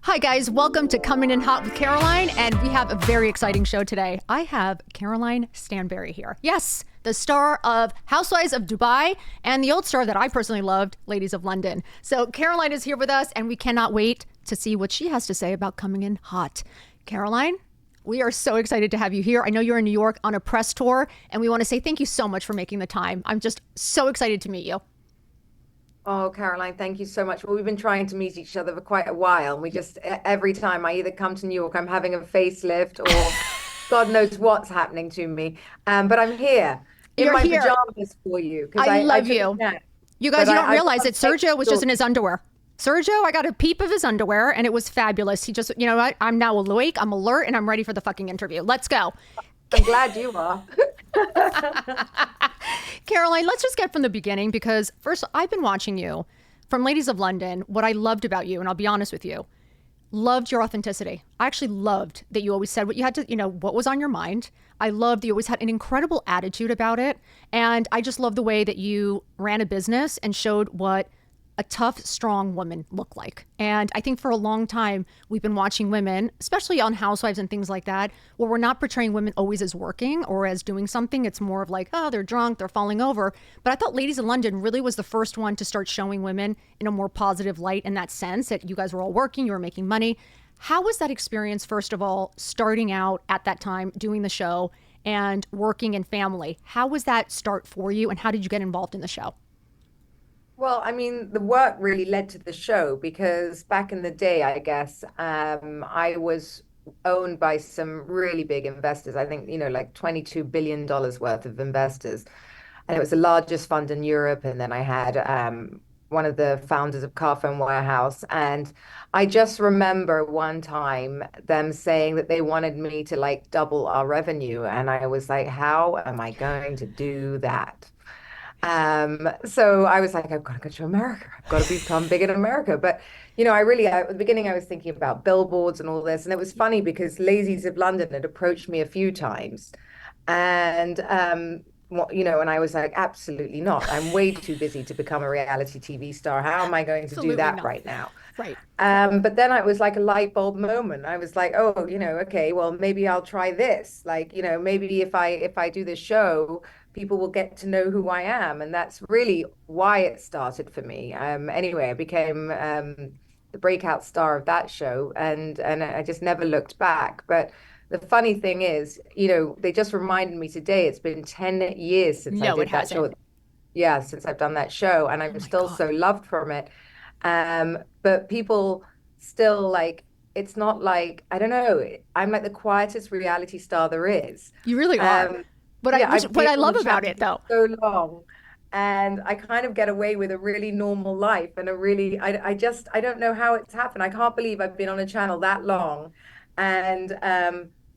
Hi, guys. Welcome to Coming in Hot with Caroline, and we have a very exciting show today. I have Caroline Stanbury here. Yes, the star of Housewives of Dubai and the old star that I personally loved, Ladies of London. So Caroline is here with us, and we cannot wait to see what she has to say about coming in hot. Caroline, we are so excited to have you here. I know you're in New York on a press tour, and we want to say thank you so much for making the time. I'm just so excited to meet you. Oh, Caroline, thank you so much. Well, we've been trying to meet each other for quite a while. And we just, every time I either come to New York, I'm having a facelift or God knows what's happening to me. But I'm here in You're my here. pajamas for you because I I love took a you. nap. You guys, But you don't I realize can't that Sergio was just in his underwear. Sergio, I got a peep of his underwear and it was fabulous. He just, you know what? I'm now awake, I'm alert, and I'm ready for the fucking interview. Let's go. I'm glad you are. Caroline, let's just get from the beginning because first, I've been watching you from Ladies of London. What I loved about you, and I'll be honest with you, loved your authenticity. I actually loved that you always said what you had to, what was on your mind. I loved that you always had an incredible attitude about it. And I just love the way that you ran a business and showed what a tough, strong woman looked like. And I think for a long time, we've been watching women, especially on Housewives and things like that, where we're not portraying women always as working or as doing something. It's more of like, oh, they're drunk, they're falling over. But I thought Ladies in London really was the first one to start showing women in a more positive light in that sense that you guys were all working, you were making money. How was that experience, first of all, starting out at that time, doing the show and working in family? How was that start for you and how did you get involved in the show? Well, I mean, the work really led to the show because back in the day, I guess, I was owned by some really big investors. I think, like $22 billion worth of investors. And it was the largest fund in Europe. And then I had one of the founders of Carphone Warehouse. And I just remember one time them saying that they wanted me to like double our revenue. And I was like, how am I going to do that? So I was like, I've got to go to America. I've got to become big in America. But, at the beginning, I was thinking about billboards and all this. And it was funny because Ladies of London had approached me a few times. And, and I was like, absolutely not. I'm way too busy to become a reality TV star. How am I going to do Absolutely that not. right now? Right. But then it was like a light bulb moment. I was like, oh, okay, well, maybe I'll try this. Like, maybe if I do this show, people will get to know who I am. And that's really why it started for me. Anyway, I became the breakout star of that show, and I just never looked back. But the funny thing is, they just reminded me today, it's been 10 years since I No, it did that hasn't. show. Yeah, since I've done that show, and Oh I'm my still God. so loved from it. But people still like, it's not like, I don't know, I'm like the quietest reality star there is. You really are. Um, But yeah, I've what been I on love the about channel it for though, so long, and I kind of get away with a really normal life and a really, I don't know how it's happened. I can't believe I've been on a channel that long, and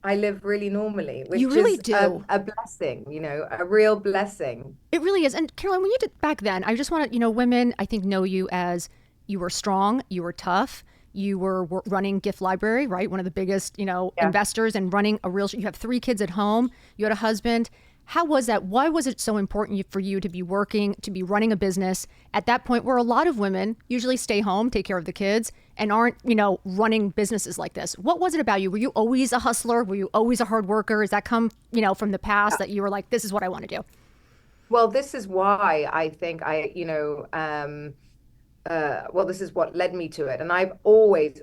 I live really normally, you which really is do. a blessing, a real blessing. It really is. And Caroline, when you did back then, I just want to, women, I think, know you as you were strong, you were tough, you were running Gift Library, right? One of the biggest, Yeah. investors and running a real, you have three kids at home, you had a husband. How was that? Why was it so important for you to be working, to be running a business at that point where a lot of women usually stay home, take care of the kids, and aren't, running businesses like this? What was it about you? Were you always a hustler? Were you always a hard worker? Does that come, from the past that you were like, this is what I want to do? Well, this is why I think well, this is what led me to it. And I've always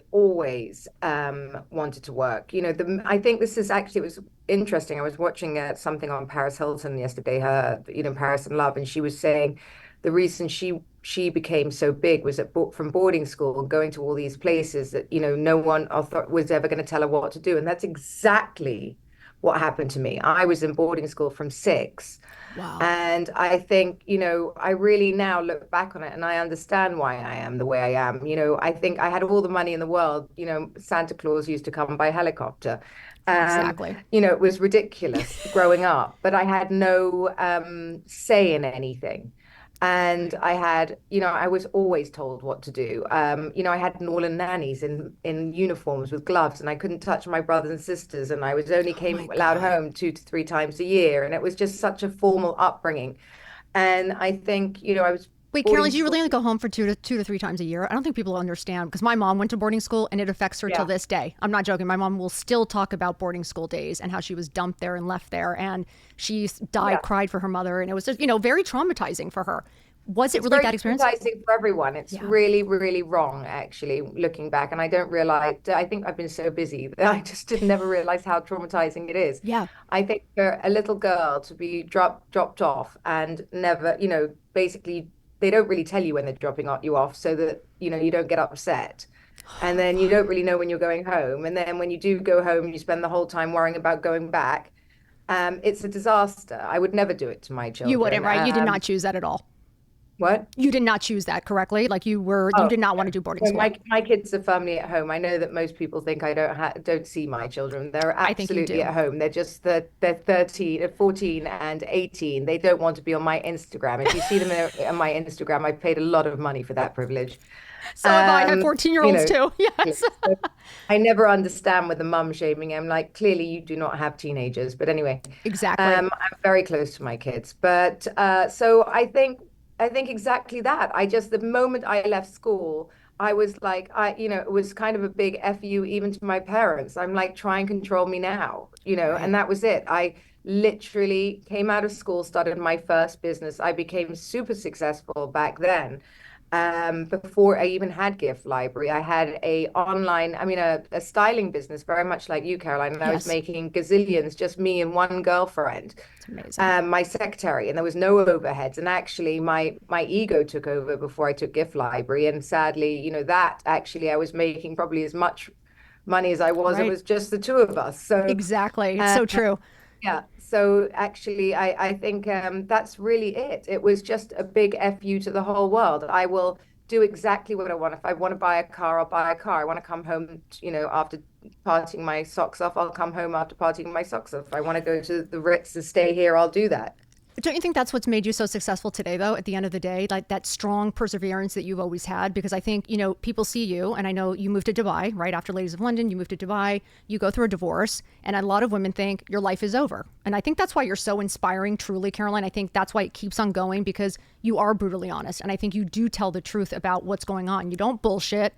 wanted to work. I think this is actually, it was interesting. I was watching something on Paris Hilton yesterday, her, Paris and Love, and she was saying the reason she became so big was from boarding school and going to all these places that, no one was ever going to tell her what to do. And that's exactly what happened to me. I was in boarding school from 6. Wow. And I think, I really now look back on it and I understand why I am the way I am. I think I had all the money in the world. Santa Claus used to come by helicopter. Exactly. It was ridiculous growing up, but I had no say in anything. And I was always told what to do. I had Norland nannies in uniforms with gloves, and I couldn't touch my brothers and sisters, and I was only Oh my came allowed God. home 2 to 3 times a year, and it was just such a formal upbringing. And I think, I was Wait, boarding Caroline, do you school. really only go home for two to three times a year? I don't think people understand because my mom went to boarding school and it affects her till Yeah. this day. I'm not joking. My mom will still talk about boarding school days and how she was dumped there and left there, and she died, Yeah. cried for her mother, and it was just very traumatizing for her. Was it It's really very that experience? traumatizing for everyone. It's Yeah. really, really wrong, actually, looking back. And I don't realize, I think I've been so busy that I just did never realize how traumatizing it is. Yeah. I think for a little girl to be dropped off and never, basically they don't really tell you when they're dropping you off so that, you don't get upset. And then you don't really know when you're going home. And then when you do go home, you spend the whole time worrying about going back. It's a disaster. I would never do it to my You wouldn't, children. right? You did not choose that at all. What? You did not choose that correctly. Like you Oh, did not want to do boarding no, school. my kids are firmly at home. I know that most people think I don't see my children. They're I think you absolutely do. at home. They're 13, 14 and 18. They don't want to be on my Instagram. If you see them on my Instagram, I paid a lot of money for that privilege. So have I. I have 14-year-olds too. Yes. So I never understand with the mum shaming. I'm like, clearly you do not have teenagers. But anyway, Exactly. I'm very close to my kids. But so I think exactly that. The moment I left school, I was like, it was kind of a big F you even to my parents. I'm like, try and control me now, Right. and that was it. I literally came out of school, started my first business. I became super successful back then. Before I even had Gift Library, I had a styling business, very much like you, Caroline, and I was Yes. making gazillions, just me and one girlfriend, It's amazing. my secretary, and there was no overheads. And actually, my ego took over before I took Gift Library, and sadly, that actually I was making probably as much money as I was. It Right. was just the two of us. So Exactly. It's uh, so true. yeah. So actually, I think that's really it. It was just a big F you to the whole world. I will do exactly what I want. If I want to buy a car, I'll buy a car. I want to come home, after partying my socks off, I'll come home after partying my socks off. If I want to go to the Ritz and stay here, I'll do that. Don't you think that's what's made you so successful today, though, at the end of the day? Like that strong perseverance that you've always had? Because I think, people see you, and I know you moved to Dubai, right? After Ladies of London, you moved to Dubai, you go through a divorce, and a lot of women think your life is over. And I think that's why you're so inspiring, truly, Caroline. I think that's why it keeps on going because you are brutally honest. And I think you do tell the truth about what's going on. You don't bullshit.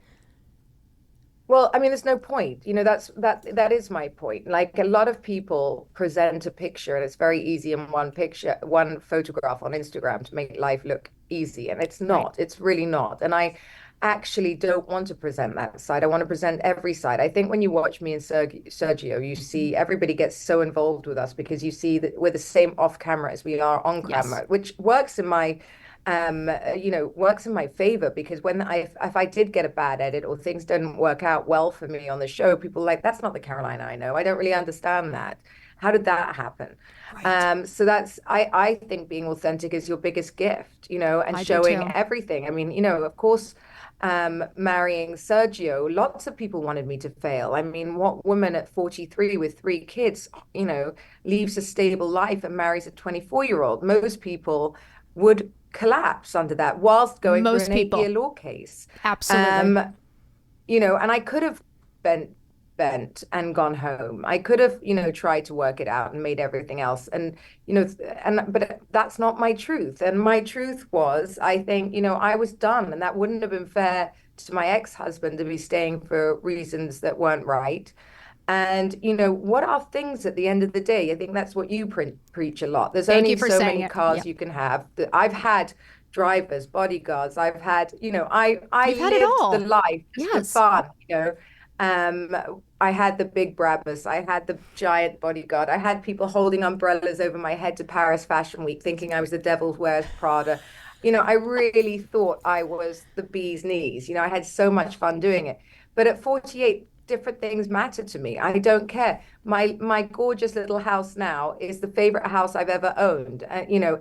Well, I mean, there's no point. That is my point. Like a lot of people present a picture and it's very easy in one picture, one photograph on Instagram to make life look easy. And it's Right. not. It's really not. And I actually don't want to present that side. I want to present every side. I think when you watch me and Sergio, you see everybody gets so involved with us because you see that we're the same off camera as we are on Yes. camera, which works in my favor because when if I did get a bad edit or things didn't work out well for me on the show, people are like, that's not the Caroline I know. I don't really understand that. How did that happen? Right. So I think being authentic is your biggest gift, and I do showing too. everything. I mean, of course, marrying Sergio, lots of people wanted me to fail. I mean, what woman at 43 with three kids, leaves a stable life and marries a 24-year-old? Most people would collapse under that whilst going through Most an 8 year people. law case. Absolutely. Um, and I could have bent and gone home. I could have, tried to work it out and made everything else. And, but that's not my truth. And my truth was, I think, I was done. And that wouldn't have been fair to my ex-husband to be staying for reasons that weren't right. And, what are things at the end of the day? I think that's what you preach a lot. There's Thank you only for so saying many it. Yeah. cars you can have. I've had drivers, bodyguards. I've had, I You've had it lived the all. life just for Yes. fun. I had the big Brabus. I had the giant bodyguard. I had people holding umbrellas over my head to Paris Fashion Week, thinking I was the Devil Wears Prada. I really thought I was the bee's knees. I had so much fun doing it. But at 48, different things matter to me. I don't care. My gorgeous little house now is the favorite house I've ever owned,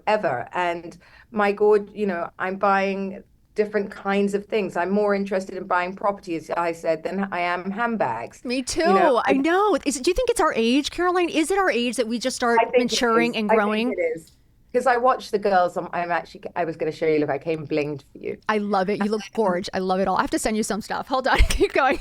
ever. And I'm buying different kinds of things. I'm more interested in buying property, as I said, than I am handbags. Me You know, too. I know. Do you think it's our age, Caroline? Is it our age that we just start I think it maturing is. and I think growing? it is. Because I watch the girls. I was going to show you. Look, I came blinged for you. I love it. You look gorgeous. I love it all. I have to send you some stuff. Hold on. Keep going.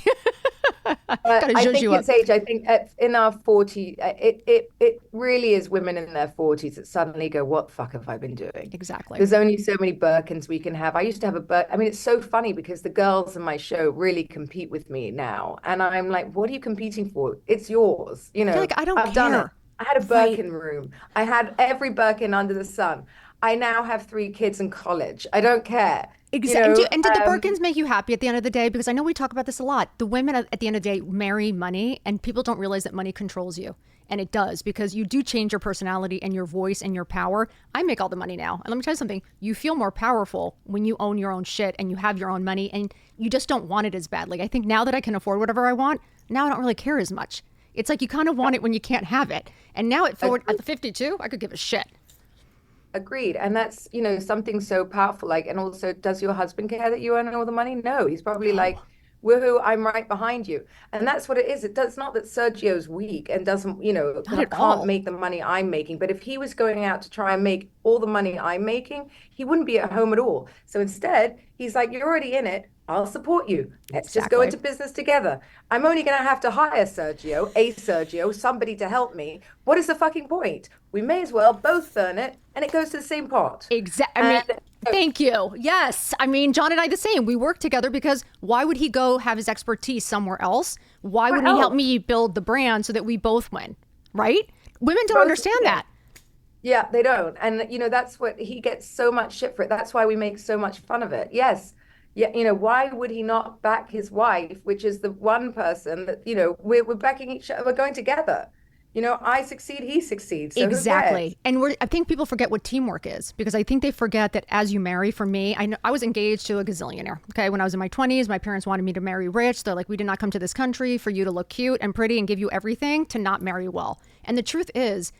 But Gotta I zhuzh think you up. it's age. I think in our 40s, it really is women in their 40s that suddenly go, what the fuck have I been doing? Exactly. There's only so many Birkins we can have. I used to have a I mean, it's so funny because the girls in my show really compete with me now. And I'm like, what are you competing for? It's yours. You're like, I don't I've done it. care. I had a Right. Birkin room. I had every Birkin under the sun. I now have 3 kids in college. I don't care. You Exactly. know, And did the Birkins make you happy at the end of the day? Because I know we talk about this a lot. The women at the end of the day marry money, and people don't realize that money controls you. And it does, because you do change your personality and your voice and your power. I make all the money now. And let me tell you something, you feel more powerful when you own your own shit and you have your own money, and you just don't want it as badly. I think now that I can afford whatever I want, now I don't really care as much. It's like you kind of want it when you can't have it. And now at the 52, I could give a shit. Agreed. And that's, something so powerful. Like, and also, does your husband care that you earn all the money? No, he's probably No, like, woohoo, I'm right behind you. And that's what it is. It's not that Sergio's weak and doesn't, not at can't all. make the money I'm making. But if he was going out to try and make all the money I'm making, he wouldn't be at home at all. So instead, he's like, you're already in it. I'll support you. Let's just go Exactly. into business together. I'm only going to have to hire Sergio, somebody to help me. What is the fucking point? We may as well both earn it and it goes to the same pot. I mean, And thank you. Yes. I mean, John and I the same. We work together because why would he go have his expertise somewhere else? Why where wouldn't he help else? me build the brand so that we both win? Right? Women don't Both, understand yeah. that. Yeah, they don't. And that's what he gets so much shit for it. That's why we make so much fun of it. Yes. Yeah, why would he not back his wife, which is the one person that, we're backing each other, we're going together. I succeed, he succeeds. So who cares? Exactly. And I think people forget what teamwork is, because I think they forget that as you marry, for me, I was engaged to a gazillionaire. Okay. When I was in my 20s, my parents wanted me to marry rich. They're like, we did not come to this country for you to look cute and pretty and give you everything to not marry well. And the truth is,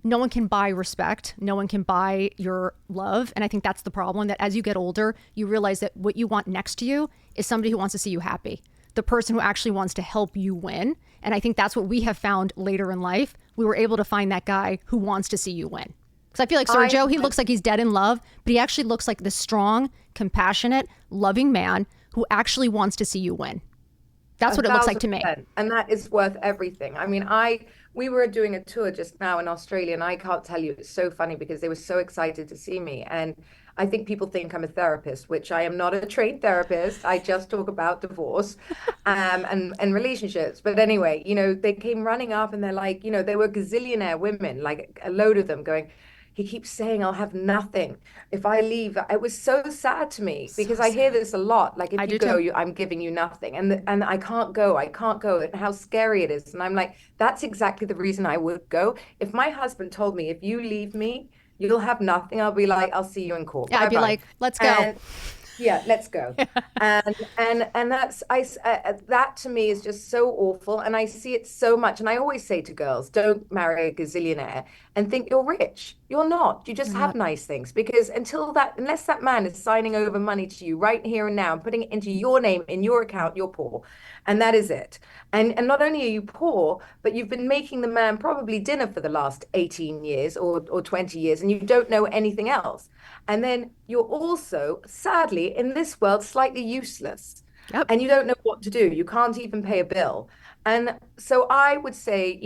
no one can buy respect. No one can buy your love. And I think that's the problem, that as you get older, you realize that what you want next to you is somebody who wants to see you happy, the person who actually wants to help you win. And I think that's what we have found later in life. We were able to find that guy who wants to see you win. Because I feel like I Sergio, he looks like he's dead in love, but he actually looks like the strong, compassionate, loving man who actually wants to see you win. That's A what it looks like thousand to me. percent. And that is worth everything. I mean, we were doing a tour just now in Australia, and I can't tell you, it's so funny because they were so excited to see me. And I think people think I'm a therapist, which I am not a trained therapist. I just talk about divorce, and relationships. But anyway, they came running up and they're like, they were gazillionaire women, like a load of them going, he keeps saying I'll have nothing if I leave. It was so sad to me So because I hear sad. this a lot. Like, I if you do go, too. I'm giving you nothing, and I can't go. I can't go. And how scary it is. And I'm like, that's exactly the reason I would go. If my husband told me, if you leave me, you'll have nothing, I'll be like, I'll see you in court. Yeah, Bye I'd be bye. like, let's go. And yeah, let's go. And that's that to me is just so awful, and I see it so much. And I always say to girls, don't marry a gazillionaire and think you're rich. You're not. You just You're have not. nice things, because unless that man is signing over money to you right here and now and putting it into your name in your account, you're poor, and that is it. And not only are you poor, but you've been making the man probably dinner for the last 18 years or 20 years, and you don't know anything else. And then you're also, sadly, in this world, slightly useless. Yep. And you don't know what to do. You can't even pay a bill. And so I would say,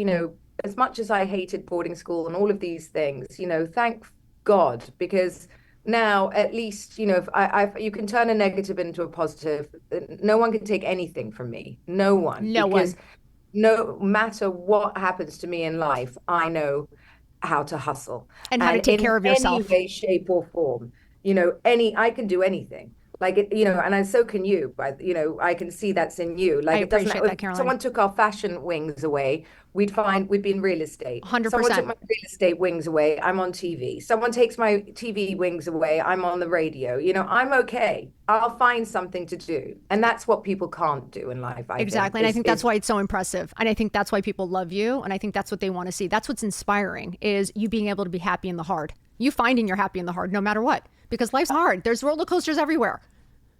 as much as I hated boarding school and all of these things, thank God, because now at least, if you can turn a negative into a positive. No one can take anything from me. No one, No because one. no matter what happens to me in life, I know how to hustle. And how to And take in care of any yourself. way, shape, or form, I can do anything. Like it, and so can you, but I can see that's in you. I Like, it doesn't, appreciate if that, Caroline. someone took our fashion wings away, we'd be in real estate. Someone took 100%. my real estate wings away, I'm on TV. Someone takes my TV wings away, I'm on the radio. I'm okay. I'll find something to do. And that's what people can't do in life, I think, Exactly. And I is think that's why it's so impressive. And I think that's why people love you. And I think that's what they want to see. That's what's inspiring, is you being able to be happy in the hard. You finding you're happy in the hard no matter what. Because life's hard. There's roller coasters everywhere.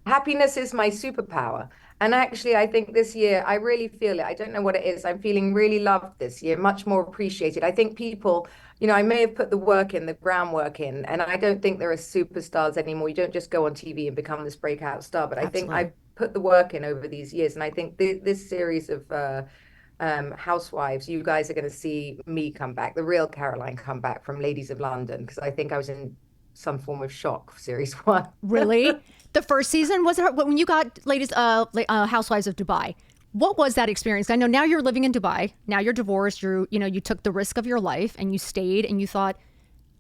happiness is my superpower. And actually, I think this year, I really feel it. I don't know what it is. I'm feeling really loved this year, much more appreciated. I think people, I may have put the work in, the groundwork in, and I don't think there are superstars anymore. You don't just go on TV and become this breakout star. But I think Absolutely. put the work in over these years. And I think this series of Housewives, you guys are going to see me come back, the real Caroline come back from Ladies of London, because I think I was in some form of shock for series one. Really? The first season was it when you got ladies Housewives of Dubai? What was that experience? I know now you're living in Dubai. Now you're divorced. You took the risk of your life and you stayed and you thought,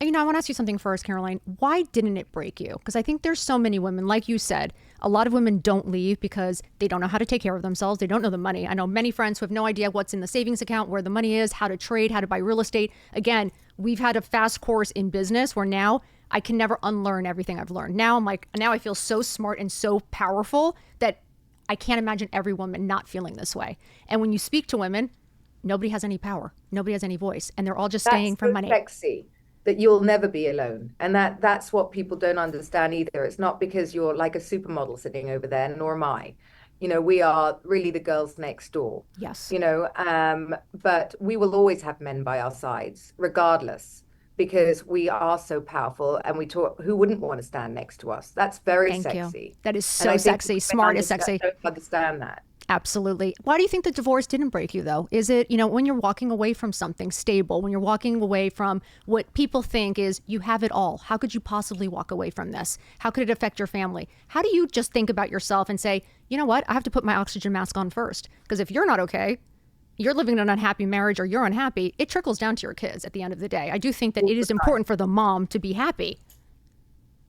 I want to ask you something first, Caroline. Why didn't it break you? Because I think there's so many women, like you said, a lot of women don't leave because they don't know how to take care of themselves. They don't know the money. I know many friends who have no idea what's in the savings account, where the money is, how to trade, how to buy real estate. Again, we've had a fast course in business where now I can never unlearn everything I've learned. Now now I feel so smart and so powerful that I can't imagine every woman not feeling this way. And when you speak to women, nobody has any power. Nobody has any voice. And they're all just staying for money. Sexy. That you'll never be alone. And that's what people don't understand either. It's not because you're like a supermodel sitting over there, nor am I. We are really the girls next door. Yes. But we will always have men by our sides, regardless, because we are so powerful and we talk, who wouldn't want to stand next to us? That's very Thank sexy. You. That is so sexy. Smart is sexy. Don't understand that. Absolutely. Why do you think the divorce didn't break you, though? Is it, when you're walking away from something stable, when you're walking away from what people think is you have it all, how could you possibly walk away from this? How could it affect your family? How do you just think about yourself and say, you know what, I have to put my oxygen mask on first? Because if you're not okay, you're living in an unhappy marriage or you're unhappy, it trickles down to your kids at the end of the day. I do think that it is important for the mom to be happy.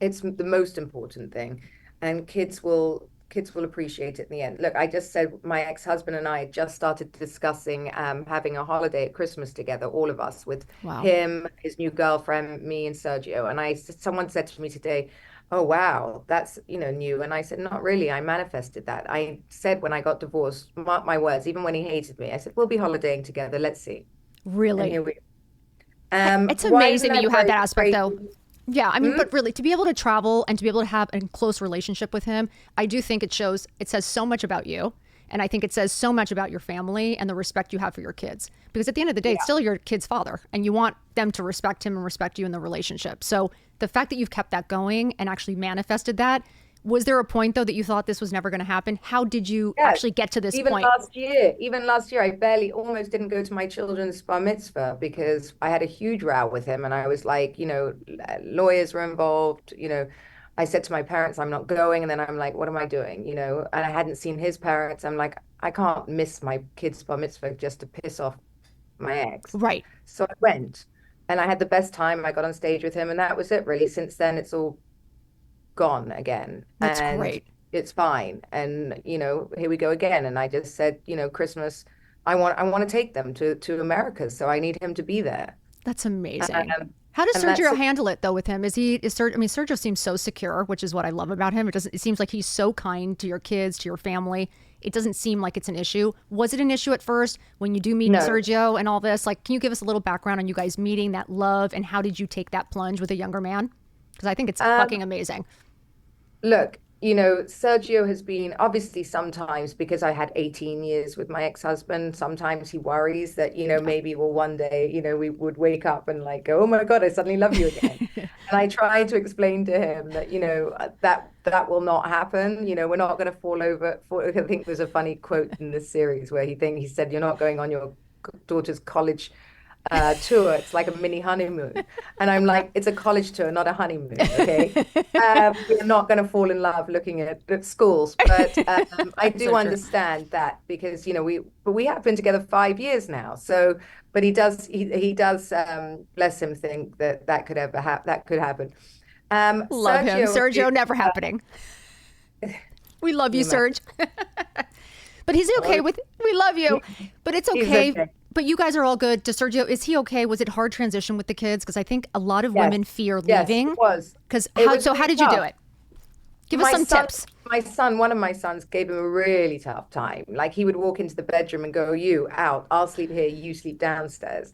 It's the most important thing. And kids will appreciate it in the end. Look, I just said my ex-husband and I just started discussing having a holiday at Christmas together, all of us, with him, his new girlfriend, me, and Sergio. And someone said to me today, "Oh wow, that's new." And I said, "Not really. I manifested that." I said when I got divorced, mark my words, even when he hated me, I said, "We'll be holidaying together. Let's see." Really? And here we. It's amazing that you have that aspect, though. Yeah, but really, to be able to travel and to be able to have a close relationship with him, I do think it says so much about you. And I think it says so much about your family and the respect you have for your kids. Because at the end of the day, it's still your kid's father. And you want them to respect him and respect you in the relationship. So the fact that you've kept that going and actually manifested that, was there a point, though, that you thought this was never going to happen? How did you actually get to this point? Even last year, I almost didn't go to my children's bar mitzvah because I had a huge row with him. And I was like, lawyers were involved. I said to my parents, I'm not going. And then I'm like, what am I doing? And I hadn't seen his parents. I'm like, I can't miss my kid's bar mitzvah just to piss off my ex. Right. So I went and I had the best time. I got on stage with him and that was it, really. Since then, it's all gone again. That's great. It's fine. And here we go again. And I just said, Christmas, I want to take them to America, so I need him to be there. That's amazing. How does Sergio handle it, though, with him? Sergio seems so secure, which is what I love about him. It seems like he's so kind to your kids, to your family. It doesn't seem like it's an issue. Was it an issue at first when you do meet Sergio and all this? Like, can you give us a little background on you guys meeting, that love, and how did you take that plunge with a younger man? Because I think it's fucking amazing. Look, Sergio has been, obviously sometimes, because I had 18 years with my ex-husband, sometimes he worries that, maybe one day, we would wake up and like go, oh my God, I suddenly love you again. And I try to explain to him that, that will not happen. We're not going to fall over. I think there's a funny quote in this series where he said, you're not going on your daughter's college tour. It's like a mini honeymoon. And I'm like, it's a college tour, not a honeymoon. Okay. We're not going to fall in love looking at schools, but I do understand that because, we have been together 5 years now. So, but he does, bless him, think that could ever that could happen. Love him. Sergio, never happening. We love you, Serge. But he's okay we love you, but it's okay. But you guys are all good. To Sergio, is he okay? Was it hard transition with the kids? Because I think a lot of women fear leaving. Yes, it was. How did you do it? Give us some tips. One of my sons gave him a really tough time. Like he would walk into the bedroom and go, you out, I'll sleep here, you sleep downstairs.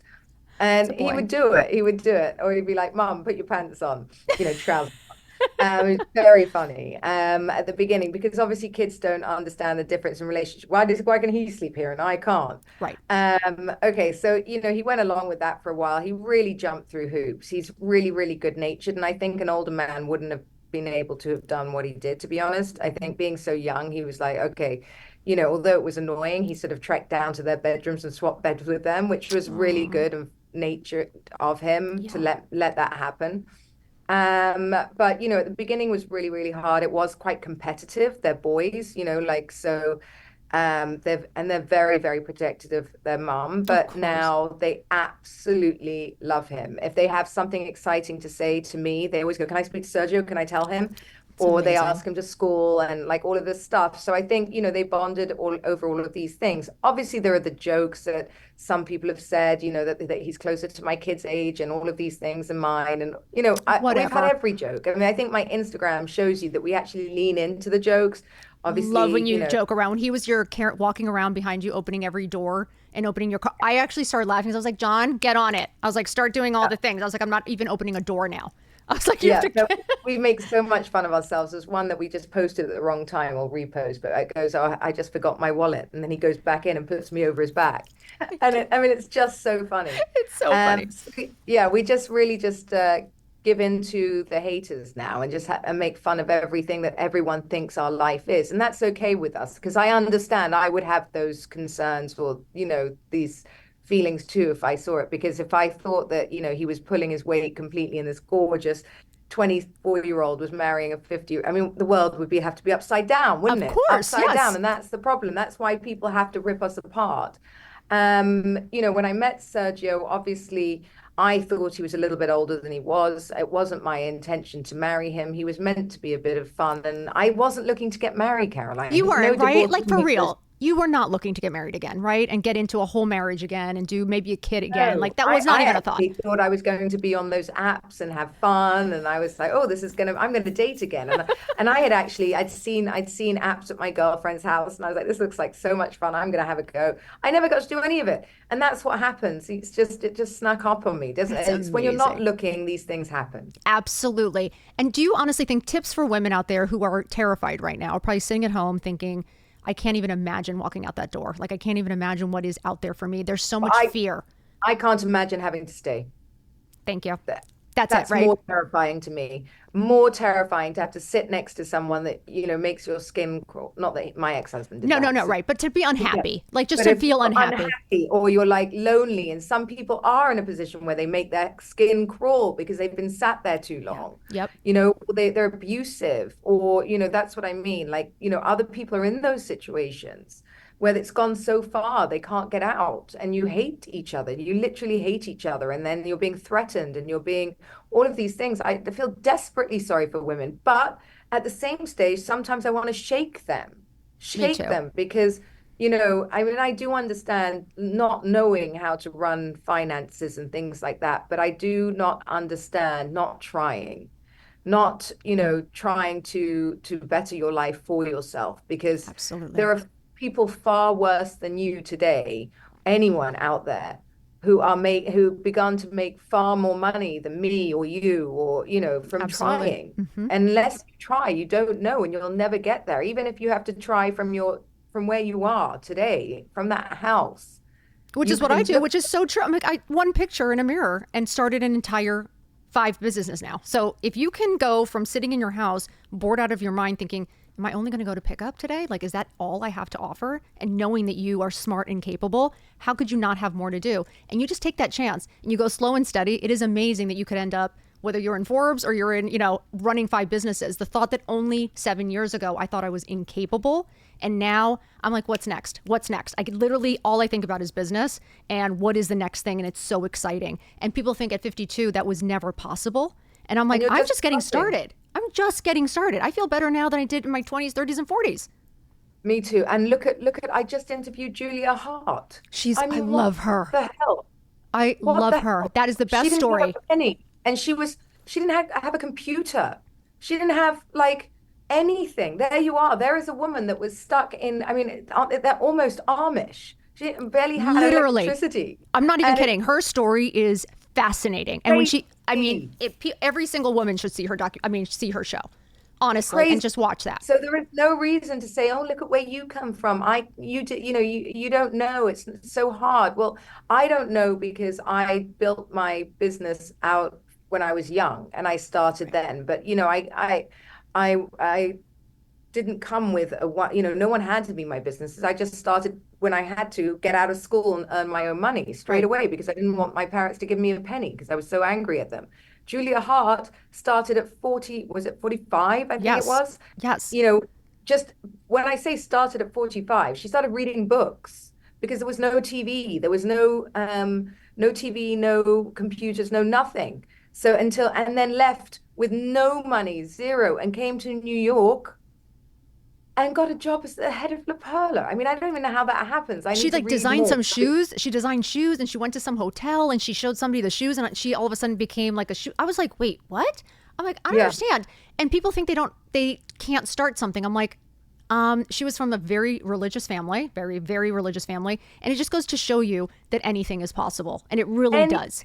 And he would do it. Or he'd be like, Mom, put your pants on, trousers. It's very funny at the beginning because obviously kids don't understand the difference in relationship. Why can he sleep here and I can't? Right. Okay, so he went along with that for a while. He really jumped through hoops. He's really, really good natured, and I think an older man wouldn't have been able to have done what he did, to be honest. I think being so young, he was like, okay, although it was annoying, he sort of trekked down to their bedrooms and swapped beds with them, which was really Oh, good of nature of him to yeah, let that happen. But at the beginning was really, really hard. It was quite competitive. They're boys, like so. They're very, very protective of their mom, of but course. now they absolutely love him. If they have something exciting to say to me, they always go, "Can I speak to Sergio? Can I tell him?" It's Or they amazing. ask him to school and like all of this stuff. So I think, they bonded all over all of these things. Obviously, there are the jokes that some people have said, that he's closer to my kid's age and all of these things and mine. And, we've had Whatever. every joke. I mean, I think my Instagram shows you that we actually lean into the jokes. Love when Obviously, you joke around. When he was your walking around behind you, opening every door and opening your car, I actually started laughing. I was like, John, get on it. I was like, start doing all the things. I was like, I'm not even opening a door now. I was like, you have yeah, to no, get. we make so much fun of ourselves. There's one that we just posted at the wrong time or repost, but it goes, "Oh, I just forgot my wallet," and then he goes back in and puts me over his back, and I mean, it's just so funny. It's so funny. Yeah, we just really just give in to the haters now and just and make fun of everything that everyone thinks our life is, and that's okay with us because I understand I would have those concerns or these feelings too if I saw it. Because if I thought that, he was pulling his weight completely and this gorgeous 24-year-old was marrying a 50, I mean, the world would have to be upside down, wouldn't Of it? course, Upside down. yes. And that's the problem. That's why people have to rip us apart. When I met Sergio, obviously I thought he was a little bit older than he was. It wasn't my intention to marry him. He was meant to be a bit of fun. And I wasn't looking to get married, Caroline. You He's no weren't, right? divorce Like from for me. real. You were not looking to get married again, right? And get into a whole marriage again and do maybe a kid again. No, Like that I, was not I even a thought. actually thought I was going to be on those apps and have fun, and I was like, "Oh, I'm gonna date again." And I had actually, I'd seen apps at my girlfriend's house, and I was like, "This looks like so much fun. I'm gonna have a go." I never got to do any of it, and that's what happens. It just snuck up on me, doesn't it? That's It's when you're not amazing. looking, these things happen. Absolutely. And do you honestly think tips for women out there who are terrified right now, are probably sitting at home thinking, I can't even imagine walking out that door. Like I can't even imagine what is out there for me. There's so But much I fear. I can't imagine having to stay. Thank you. That That's it, that's right? more terrifying to me. More terrifying to have to sit next to someone that makes your skin crawl. Not that my ex-husband did No, no, that. no, So right. But to be yeah. unhappy, like just But to if feel you're unhappy. unhappy or you're like lonely, and some people are in a position where they make their skin crawl because they've been sat there too Yeah. long, Yep. they're abusive, or that's what I mean. Like, other people are in those situations where it's gone so far they can't get out, and you hate each other. You literally hate each other, and then you're being threatened and you're being all of these things. I feel desperately sorry for women, but at the same stage, sometimes I want to Me shake too. them because I mean, I do understand not knowing how to run finances and things like that, but I do not understand not trying, not, trying to better your life for yourself, because Absolutely. there are people far worse than you today, anyone out there, who begun to make far more money than me or you, or from Absolutely. trying. Hmm. Unless you try, you don't know, and you'll never get there, even if you have to try from where you are today, from that house. Which You is what I can do, look. which is so true. I'm like, I one picture in a mirror and started an entire 5 businesses now. So if you can go from sitting in your house, bored out of your mind, thinking, am I only going to go to pick up today? Like, is that all I have to offer? And knowing that you are smart and capable, how could you not have more to do? And you just take that chance and you go slow and steady. It is amazing that you could end up, whether you're in Forbes or you're in, running 5 businesses. The thought that only 7 years ago I thought I was incapable. And now I'm like, what's next? What's next? I could literally, all I think about is business and what is the next thing. And it's so exciting. And people think at 52 that was never possible. And I'm And like, you're I'm just just getting starting. started. I'm just getting started. I feel better now than I did in my 20s, 30s, and 40s. Me too. And look at I just interviewed Julia Hart. I I mean, what love her. the hell? I What love the her. hell? That is the She best didn't have story. a penny, and she didn't have a computer. She didn't have like anything. There you are. There is a woman that was stuck in, I mean, they're almost Amish. She barely had Literally. electricity. I'm not even And it's kidding. Her story is fascinating. And when I mean, crazy. every single woman should see see her show, honestly, and Crazy. just watch that. So there is no reason to say, "Oh, look at where you come from." You don't know. It's so hard. Well, I don't know because I built my business out when I was young and I started then. But I didn't come with no one handed me my businesses. I just started when I had to get out of school and earn my own money straight Right. away because I didn't want my parents to give me a penny because I was so angry at them. Julia Hart started at 40, was it 45? I think it Yes. was. Yes. You know, just when I say started at 45, she started reading books because there was no TV, there was no TV, no computers, no nothing. So until and then left with no money, zero, and came to New York and got a job as the head of La Perla. I mean, I don't even know how that happens. I She need to like read designed more. some shoes. She designed shoes and she went to some hotel and she showed somebody the shoes and she all of a sudden became like a shoe. I was like, wait, what? I'm like, I don't Yeah. understand. And people think they can't start something. I'm like, she was from a very religious family, very, very religious family. And it just goes to show you that anything is possible. And it really Any does.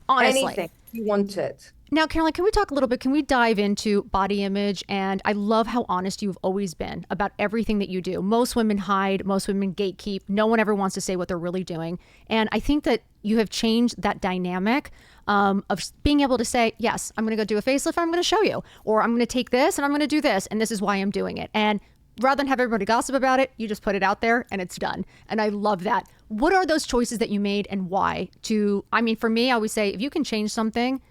Honestly. anything you want it. Now, Caroline, can we talk a little bit? Can we dive into body image? And I love how honest you've always been about everything that you do. Most women hide, most women gatekeep. No one ever wants to say what they're really doing. And I think that you have changed that dynamic of being able to say, yes, I'm going to go do a facelift. I'm going to show you, or I'm going to take this and I'm going to do this. And this is why I'm doing it. And rather than have everybody gossip about it, you just put it out there and it's done. And I love that. What are those choices that you made and why? I mean, for me, I always say, if you can change something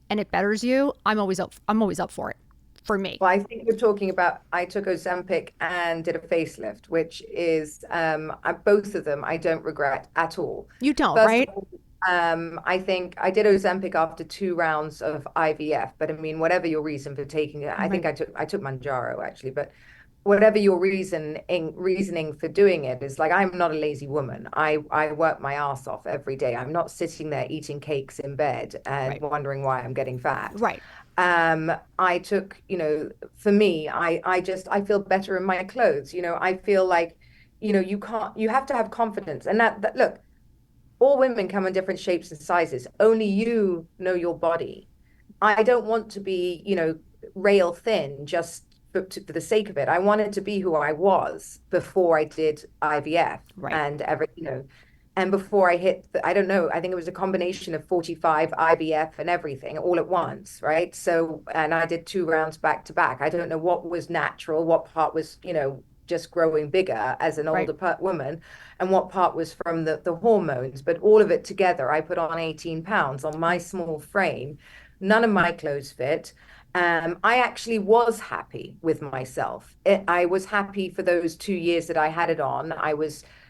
and it betters you, I'm always up. I'm always up for it. For me, Well, I think you're talking about I took Ozempic and did a facelift, which is both of them I don't regret at all. you don't, First of right? all, I think I did Ozempic after 2 rounds of IVF, but I mean, whatever your reason for taking it, I think Right, I took Manjaro actually, but whatever your reasoning for doing it is like I'm not a lazy woman. I work my ass off every day. I'm not sitting there eating cakes in bed and right, wondering why I'm getting fat. right. I took, for me, I feel better in my clothes. I feel like, you have to have confidence. And that look, all women come in different shapes and sizes. Only you know your body. I don't want to be, rail thin just for the sake of it. I wanted to be who I was before I did IVF Right. and before I hit I don't know, I think it was a combination of 45 IVF and everything all at once, right? So, and I did 2 rounds back to back. I don't know what was natural, what part was, just growing bigger as an Right. older woman, and what part was from the hormones. But all of it together, I put on 18 pounds on my small frame. None of my clothes fit. I actually was happy with myself. I was happy for those 2 years that I had it on.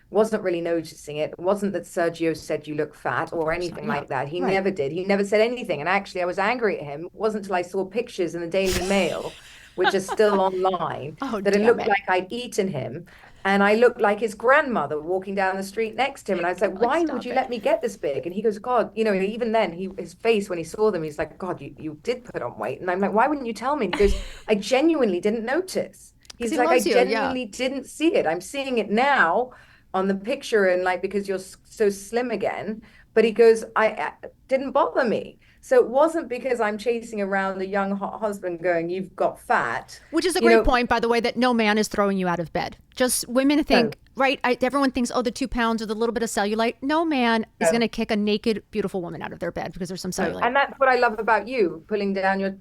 Wasn't really noticing it. It wasn't that Sergio said you look fat Of or course not. anything Yeah. like that. He Right. never did. He never said anything. And actually, I was angry at him. It wasn't until I saw pictures in the Daily Mail, which is still online, Oh, that it damn looked it. like I'd eaten him. And I looked like his grandmother walking down the street next to him. And I was like, Caroline, why would stop you it. let me get this big? And he goes, God, even then, his face when he saw them, he's like, God, you did put on weight. And I'm like, why wouldn't you tell me? And he goes, I genuinely didn't notice. Because He's he like, I loves you. Yeah. genuinely didn't see it. I'm seeing it now on the picture and like because you're so slim again. But he goes, I didn't bother me. So it wasn't because I'm chasing around a young hot husband going, you've got fat. Which is a You great know, point, by the way, that no man is throwing you out of bed. Just women no, think, right? Everyone thinks, oh, the 2 pounds or the little bit of cellulite. No man is going no. to kick a naked, beautiful woman out of their bed because there's some No. cellulite. And that's what I love about you, pulling down you're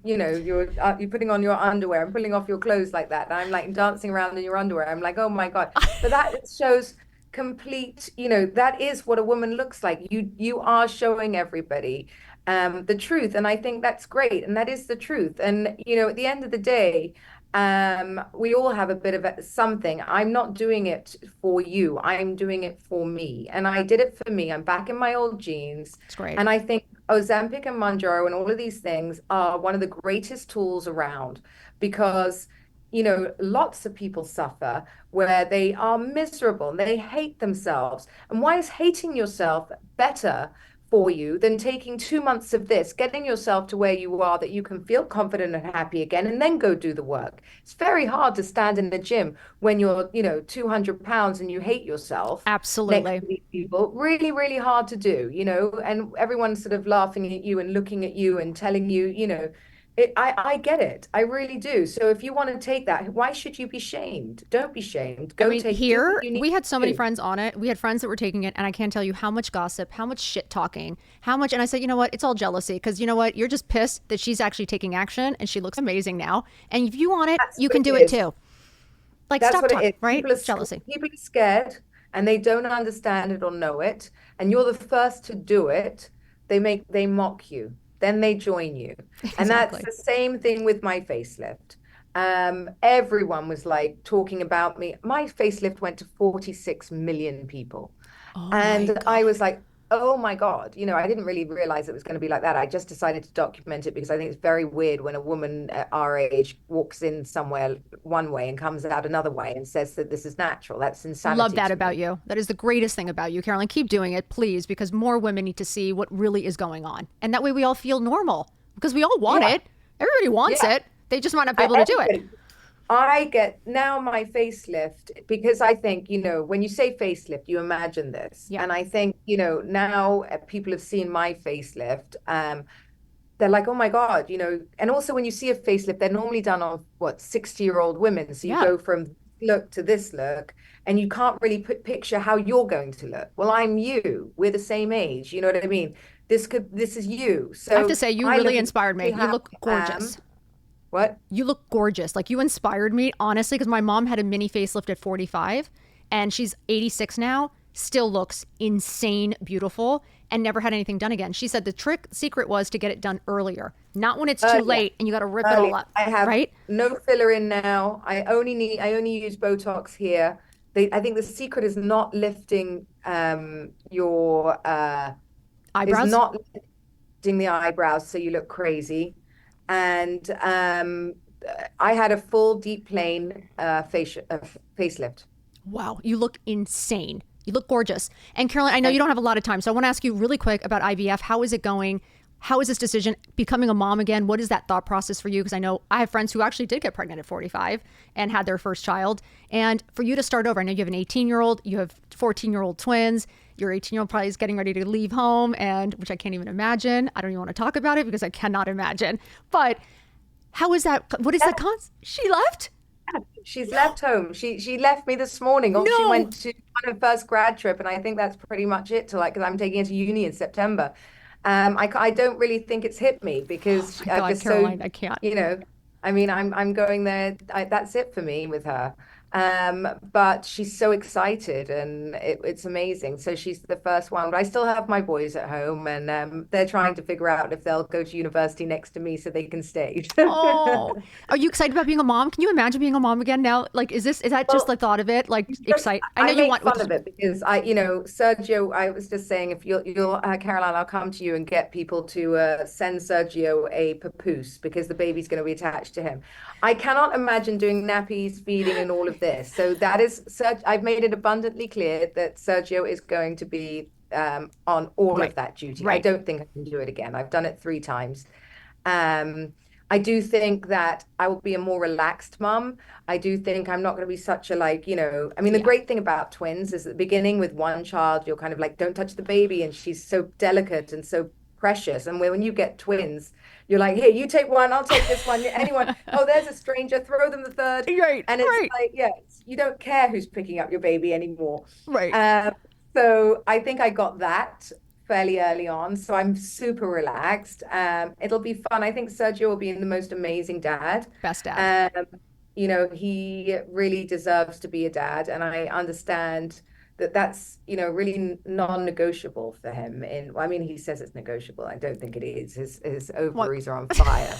putting on your underwear and pulling off your clothes like that. And I'm like dancing around in your underwear. I'm like, oh my God. But that shows complete, that is what a woman looks like. You are showing everybody the truth. And I think that's great. And that is the truth. And, at the end of the day, we all have a bit of something. I'm not doing it for you. I'm doing it for me. And I did it for me. I'm back in my old jeans. It's great. And I think Ozempic and Mounjaro and all of these things are one of the greatest tools around because, lots of people suffer where they are miserable and they hate themselves. And why is hating yourself better for you than taking 2 months of this, getting yourself to where you are that you can feel confident and happy again, and then go do the work? It's very hard to stand in the gym when you're, 200 pounds and you hate yourself next Absolutely. to these people. Really, really hard to do, and everyone's sort of laughing at you and looking at you and telling you, I get it. I really do. So if you want to take that, why should you be shamed? Don't be shamed. I Go mean, take, do what here you need we had so to many do. friends on it. We had friends that were taking it, and I can't tell you how much gossip, how much shit talking, how much. And I said, you know what? It's all jealousy because you know what? You're just pissed that she's actually taking action and she looks amazing now. And if you want it, That's you what can it do it is. too. Like, That's stop what it talking, is. right? Jealousy. People are scared and they don't understand it or know it. And you're the first to do it. They mock you. Then they join you. And that's Exactly. the same thing with my facelift. Everyone was like talking about me. My facelift went to 46 million people. Oh my And I God. was like, oh my God, I didn't really realize it was going to be like that. I just decided to document it because I think it's very weird when a woman at our age walks in somewhere one way and comes out another way and says that this is natural. That's Love insanity that to about me. you. That is the greatest thing about you, Caroline. Keep doing it, please, because more women need to see what really is going on. And that way we all feel normal because we all want Yeah, it. Everybody wants yeah. it. They just might not be able to do it. Everybody. I get now my facelift because I think, when you say facelift, you imagine this. Yeah. And I think, now people have seen my facelift. They're like, oh my God, and also when you see a facelift, they're normally done on what, 60-year-old women. So you Yeah. go from look to this look, and you can't really picture how you're going to look. Well, I'm you. We're the same age. You know what I mean? This is you. I have to So say, you I look really inspired me. exactly You how look I am. gorgeous. What? You look gorgeous. Like you inspired me, honestly, because my mom had a mini facelift at 45 and she's 86 now, still looks insane beautiful and never had anything done again. She said the secret was to get it done earlier, not when it's too Earlier, late and you got to rip it all earlier. up, I have right? no filler in now. I only use Botox here. I think the secret is not lifting your is Eyebrows? not lifting the eyebrows so you look crazy. And I had a full deep plane facelift. Wow, you look insane. You look gorgeous. And Caroline, I know you don't have a lot of time, so I want to ask you really quick about IVF. How is it going? How is this decision becoming a mom again? What is that thought process for you? Because I know I have friends who actually did get pregnant at 45 and had their first child. And for you to start over, I know you have an 18-year-old, you have 14-year-old twins. Your 18-year-old probably is getting ready to leave home, and which I can't even imagine. I don't even want to talk about it because I cannot imagine. But how is that? What is that? She left? She's left home. She left me this morning. Off she No. went to on her first grad trip, and I think that's pretty much it. To like, because I'm taking her to uni in September. I don't really think it's hit me Oh because my I'm God, just so, Caroline, I can't. you know, I mean, I'm going there. That's it for me with her. But she's so excited, and it's amazing. So she's the first one. But I still have my boys at home, and they're trying to figure out if they'll go to university next to me so they can stay. Oh, are you excited about being a mom? Can you imagine being a mom again now? Like, is that just the Well, thought of it? Like, just excite? I know I you make want with, fun of it because Sergio, I was just saying, if you'll Caroline, I'll come to you and get people to send Sergio a papoose because the baby's going to be attached to him. I cannot imagine doing nappies, feeding, and all of this. So that is Sergio. I've made it abundantly clear that Sergio is going to be on all right, of that duty. I right. don't think I can do it again. I've done it 3 times. Um, I do think that I will be a more relaxed mum. I do think I'm not going to be such a I mean, the Yeah. great thing about twins is at the beginning with one child, you're kind of like, don't touch the baby. And she's so delicate and so precious. And when you get twins, you're like, here, you take one, I'll take this one. Anyone, oh, there's a stranger, throw them the third. Right, And it's right, like, yeah, you don't care who's picking up your baby anymore. right. Um, so I think I got that fairly early on. So I'm super relaxed. It'll be fun. I think Sergio will be the most amazing dad. Best dad. Um, he really deserves to be a dad, and I understand that that's, really non-negotiable for him. I mean, he says it's negotiable. I don't think it is. His What? ovaries are on fire.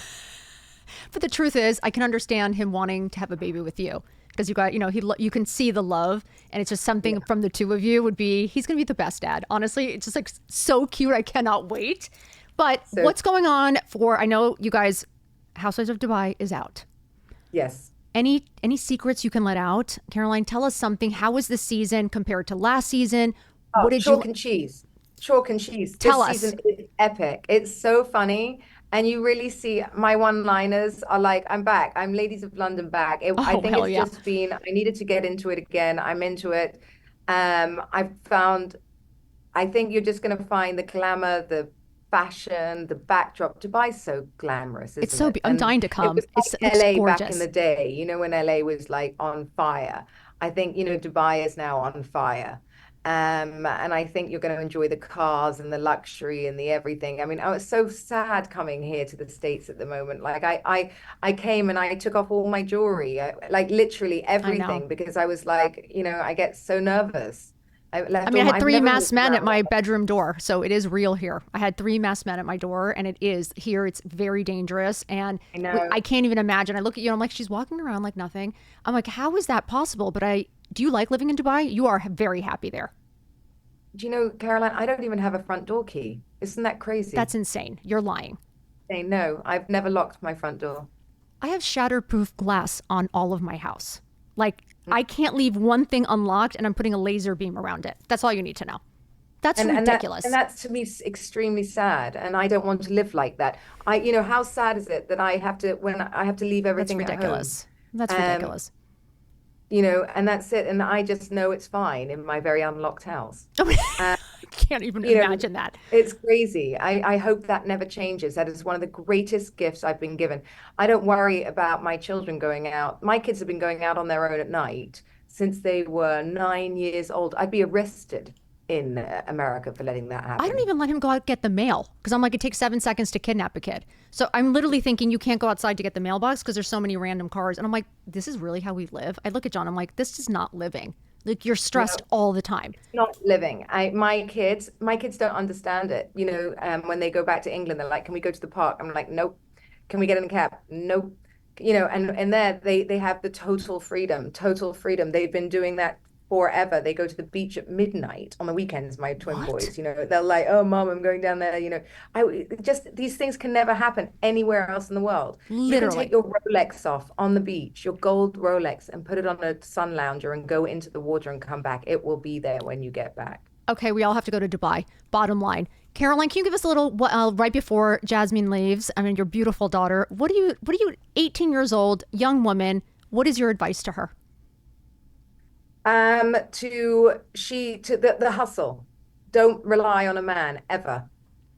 But the truth is, I can understand him wanting to have a baby with you because you got, you can see the love, and it's just something Yeah. from the two of you would be. He's gonna be the best dad. Honestly, it's just like so cute. I cannot wait. But So what's going on for? I know you guys, Housewives of Dubai is out. yes. Any secrets you can let out? Caroline, tell us something. How was this season compared to last season? Oh, What did you chalk and cheese. Chalk and cheese. tell This us? season is epic. It's so funny. And you really see my one-liners are like, I'm back. I'm Ladies of London back. I Oh, think hell it's yeah. just been, I needed to get into it again. I'm into it. I've found, I think you're just going to find the glamour, the fashion, the backdrop. Dubai's so glamorous, It's isn't so, it? I'm And dying to it come. was It like looks LA back in the gorgeous. day, when LA was like on fire. I think, Dubai is now on fire. And I think you're going to enjoy the cars and the luxury and the everything. I mean, I was so sad coming here to the States at the moment. Like I came and I took off all my jewelry, like literally I know. everything, because I was like, I get so nervous. I I left mean, all I my, had I've three never masked walked men at around. my bedroom door, so it is real here. I had three masked men at my door, and it is here. It's very dangerous, and I know. I can't even imagine. I look at you, and I'm like, she's walking around like nothing. I'm like, how is that possible? But do you like living in Dubai? You are very happy there. Do you know, Caroline, I don't even have a front door key. Isn't that crazy? That's insane. You're lying. Say no, I've never locked my front door. I have shatterproof glass on all of my house. Like, I can't leave one thing unlocked, and I'm putting a laser beam around it. That's all you need to know. That's And ridiculous. that's to me extremely sad. And I don't want to live like that. How sad is it that I have to when I have to leave That's everything at home? ridiculous. That's Um, ridiculous. and that's it. And I just know it's fine in my very unlocked house. I Uh, can't even you know, imagine that. it's crazy. I hope that never changes. That is one of the greatest gifts I've been given. I don't worry about my children going out. My kids have been going out on their own at night since they were 9 years old. I'd be arrested in America for letting that I don't happen. even let him go out get the mail because I'm like, it takes 7 seconds to kidnap a kid. So I'm literally thinking you can't go outside to get the mailbox because there's so many random cars. And I'm like, this is really how we live. I look at John, I'm like, this is not living. Like you're stressed No, all the time. not living. My kids don't understand it. When they go back to England, they're like, "Can we go to the park?" I'm like, "Nope." "Can we get in a cab?" "Nope." And there they have the total freedom, total freedom. They've been doing that forever. They go to the beach at midnight on the weekends, my twin What? boys. They're like, "Oh, mom, I'm going down there." I just these things can never happen anywhere else in the world. You can take Literally. your Rolex off on the beach, your gold Rolex, and put it on a sun lounger and go into the water and come back. It will be there when you get back. Okay, we all have to go to Dubai. Bottom line. Caroline, can you give us a little right before Jasmine leaves? I mean, your beautiful daughter. What are you 18 years old, young woman, what is your advice to her? To the hustle. Don't rely on a man ever.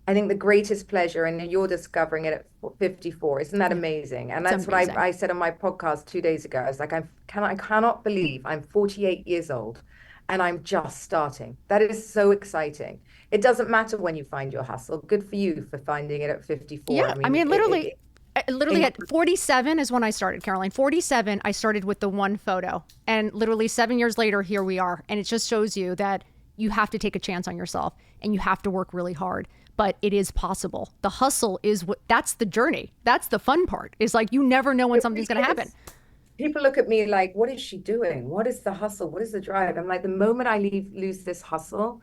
I think the greatest pleasure, and you're discovering it at 54. Isn't that Yeah, amazing? And it's that's what I, amazing. I said on my podcast 2 days ago. I was like, I cannot believe I'm 48 years old and I'm just starting. That is so exciting. It doesn't matter when you find your hustle. Good for you for finding it at 54. Yeah, I I mean, mean, literally it, at 47 is when I started, Caroline. 47, I started with the one photo. And literally 7 years later, here we are. And it just shows you that you have to take a chance on yourself and you have to work really hard. But it is possible. The hustle is that's the journey. That's the fun part. Is like you never know when it something's going to really happen. is. People look at me like, what is she doing? What is the hustle? What is the drive? I'm like, the moment I lose this hustle,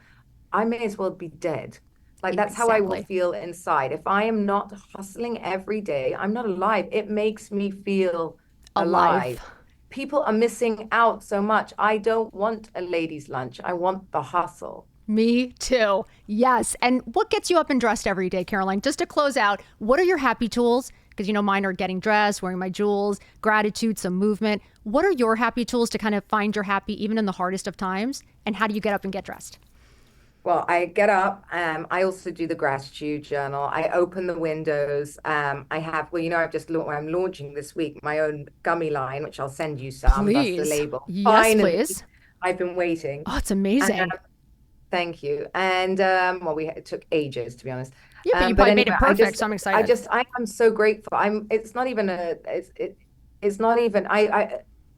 I may as well be dead. Like that's how I will Exactly. feel inside. If I am not hustling every day, I'm not alive. It makes me feel Alive. alive. People are missing out so much. I don't want a ladies' lunch. I want the hustle. Me too. Yes. And what gets you up and dressed every day, Caroline? Just to close out, what are your happy tools? Because mine are getting dressed, wearing my jewels, gratitude, some movement. What are your happy tools to kind of find your happy even in the hardest of times? And how do you get up and get dressed? Well, I get up. I also do the gratitude journal. I open the windows. I'm launching this week my own gummy line, which I'll send you some. That's the Please. label. Yes, Finally, please. I've been waiting. Oh, it's amazing. Thank you. And well, it took ages to be honest. Yeah, but you But probably made anyway, it perfect, so I'm excited. I am so grateful. It's not even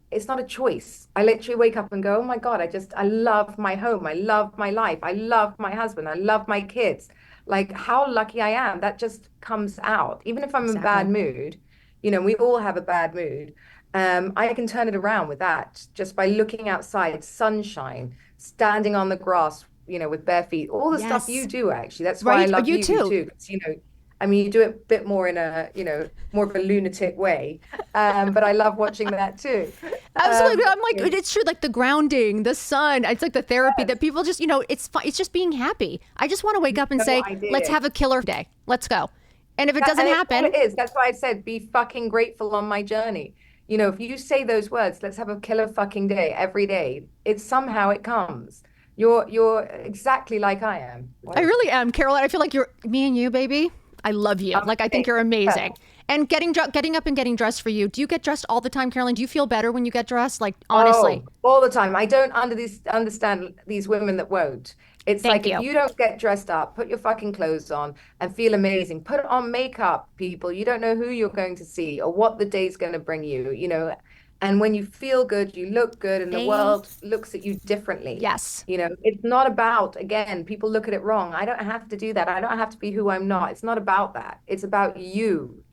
it's not a choice. I literally wake up and go, oh my God, I love my home. I love my life. I love my husband. I love my kids. Like how lucky I am. That just comes out. Even if I'm in a bad Exactly. mood, we all have a bad mood. I can turn it around with that just by looking outside, sunshine, standing on the grass, with bare feet, all the stuff you Yes. do actually. That's why I Right? love You you too. too, because I mean, you do it a bit more in a, more of a lunatic way. But I love watching that too. Absolutely. Um, I'm like, it's true. Like the grounding, the sun. It's like the therapy yes, that people just, it's fun. It's just being happy. I just want to wake up and no say, let's idea. have a killer day. Let's go. And if it doesn't And it's all happen, it is. That's why I said be fucking grateful on my journey. If you say those words, let's have a killer fucking day every day, it somehow it comes. You're exactly like I am. I really am, Caroline. I feel like you're me and you, baby. I love you. Like I think you're amazing. And getting up and getting dressed for you. Do you get dressed all the time, Caroline? Do you feel better when you get dressed? Like honestly. Oh, all the time. I don't understand these women that won't. It's Thank like if you. you don't get dressed up, put your fucking clothes on and feel amazing. Put on makeup, people. You don't know who you're going to see or what the day's going to bring you, you know. And when you feel good, you look good, and the Thank world looks at you differently. Yes. You know, it's not about, again, people look at it wrong. I don't have to do that. I don't have to be who I'm not. It's not about that. It's about you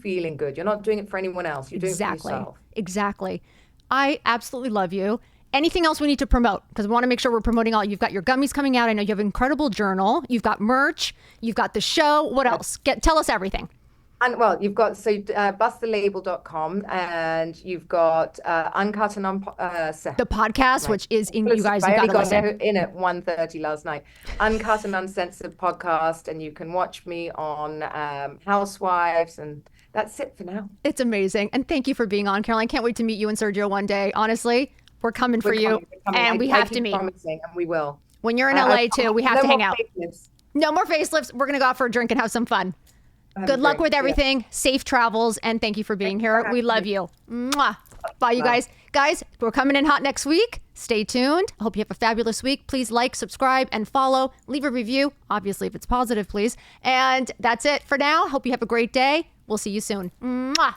feeling good. You're not doing it for anyone else. You're doing it for Exactly. yourself. Exactly. I absolutely love you. Anything else we need to promote? Because we want to make sure we're promoting all. You've got your gummies coming out. I know you have an incredible journal. You've got merch. You've got the show. What else? Tell us everything. And well, you've got bustthelabel.com, and you've got Uncut and The podcast, which is in you guys, you I got only to got listen. in at 1:30 last night. Uncut and Uncensored podcast, and you can watch me on Housewives, and that's it for now. It's amazing. And thank you for being on, Caroline. Can't wait to meet you and Sergio one day. Honestly, we're coming for you. We're coming. And we I have to keep meet. promising, and we will. When you're in LA too, we have no to hang more out. fakeness. No more facelifts. We're going to go out for a drink and have some fun. Good luck with everything. Safe travels. And thank you for being here. We love you. Mwah. Bye, you guys. Guys, we're coming in hot next week. Stay tuned. I hope you have a fabulous week. Please like, subscribe, and follow. Leave a review. Obviously, if it's positive, please. And that's it for now. Hope you have a great day. We'll see you soon. Mwah.